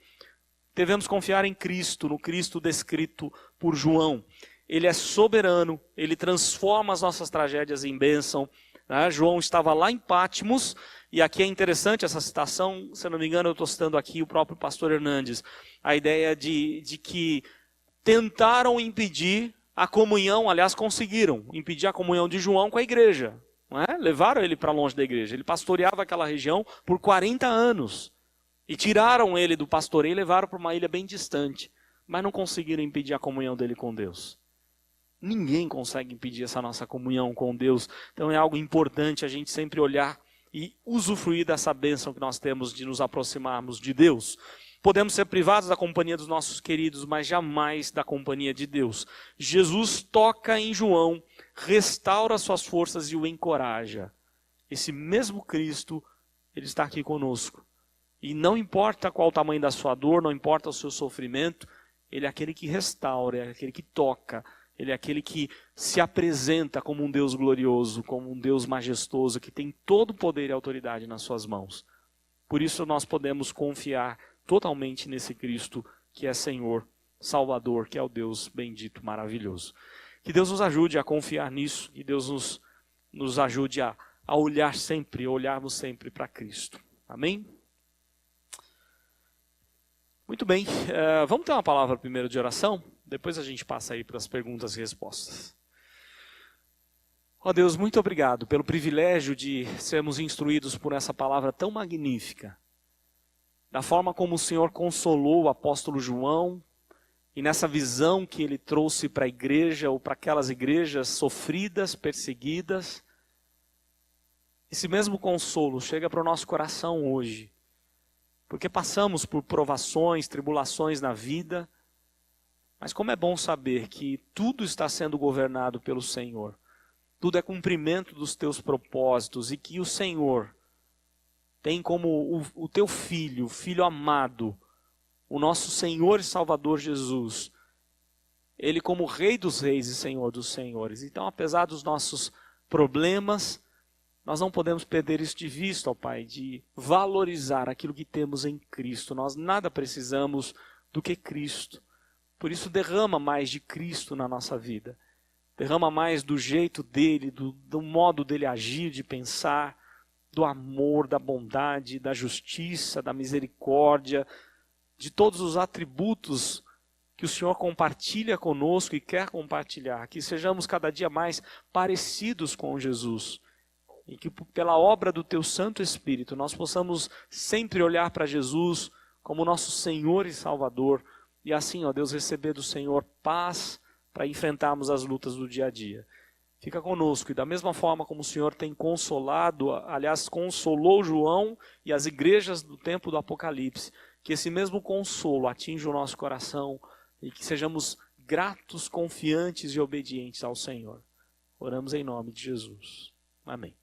Devemos confiar em Cristo, no Cristo descrito por João. Ele é soberano, ele transforma as nossas tragédias em bênção. Né? João estava lá em Patmos, e aqui é interessante essa citação, se eu não me engano eu estou citando aqui o próprio pastor Hernandes, a ideia de que tentaram impedir a comunhão, aliás conseguiram impedir a comunhão de João com a igreja. Não é? Levaram ele para longe da igreja, ele pastoreava aquela região por 40 anos. E tiraram ele do pastoreio e levaram para uma ilha bem distante, mas não conseguiram impedir a comunhão dele com Deus. Ninguém consegue impedir essa nossa comunhão com Deus. Então é algo importante a gente sempre olhar e usufruir dessa bênção que nós temos de nos aproximarmos de Deus. Podemos ser privados da companhia dos nossos queridos, mas jamais da companhia de Deus. Jesus toca em João, restaura suas forças e o encoraja. Esse mesmo Cristo, ele está aqui conosco. E não importa qual o tamanho da sua dor, não importa o seu sofrimento, ele é aquele que restaura, é aquele que toca, ele é aquele que se apresenta como um Deus glorioso, como um Deus majestoso, que tem todo o poder e autoridade nas suas mãos. Por isso nós podemos confiar totalmente nesse Cristo que é Senhor, Salvador, que é o Deus bendito, maravilhoso. Que Deus nos ajude a confiar nisso, que Deus nos ajude a olharmos sempre para Cristo. Amém? Muito bem, vamos ter uma palavra primeiro de oração? Depois a gente passa aí para as perguntas e respostas. Ó Deus, muito obrigado pelo privilégio de sermos instruídos por essa palavra tão magnífica. Da forma como o Senhor consolou o apóstolo João, e nessa visão que ele trouxe para a igreja, ou para aquelas igrejas sofridas, perseguidas. Esse mesmo consolo chega para o nosso coração hoje. Porque passamos por provações, tribulações na vida, mas como é bom saber que tudo está sendo governado pelo Senhor. Tudo é cumprimento dos teus propósitos e que o Senhor tem como o teu filho, o filho amado, o nosso Senhor e Salvador Jesus, ele como Rei dos Reis e Senhor dos Senhores. Então, apesar dos nossos problemas, nós não podemos perder isso de vista, ó Pai, de valorizar aquilo que temos em Cristo. Nós nada precisamos do que Cristo. Por isso, derrama mais de Cristo na nossa vida. Derrama mais do jeito dele, do modo dele agir, de pensar, do amor, da bondade, da justiça, da misericórdia, de todos os atributos que o Senhor compartilha conosco e quer compartilhar. Que sejamos cada dia mais parecidos com Jesus. E que pela obra do Teu Santo Espírito nós possamos sempre olhar para Jesus como nosso Senhor e Salvador. E assim, ó Deus, receber do Senhor paz para enfrentarmos as lutas do dia a dia. Fica conosco e da mesma forma como o Senhor tem consolado, aliás, consolou João e as igrejas do tempo do Apocalipse, que esse mesmo consolo atinja o nosso coração e que sejamos gratos, confiantes e obedientes ao Senhor. Oramos em nome de Jesus. Amém.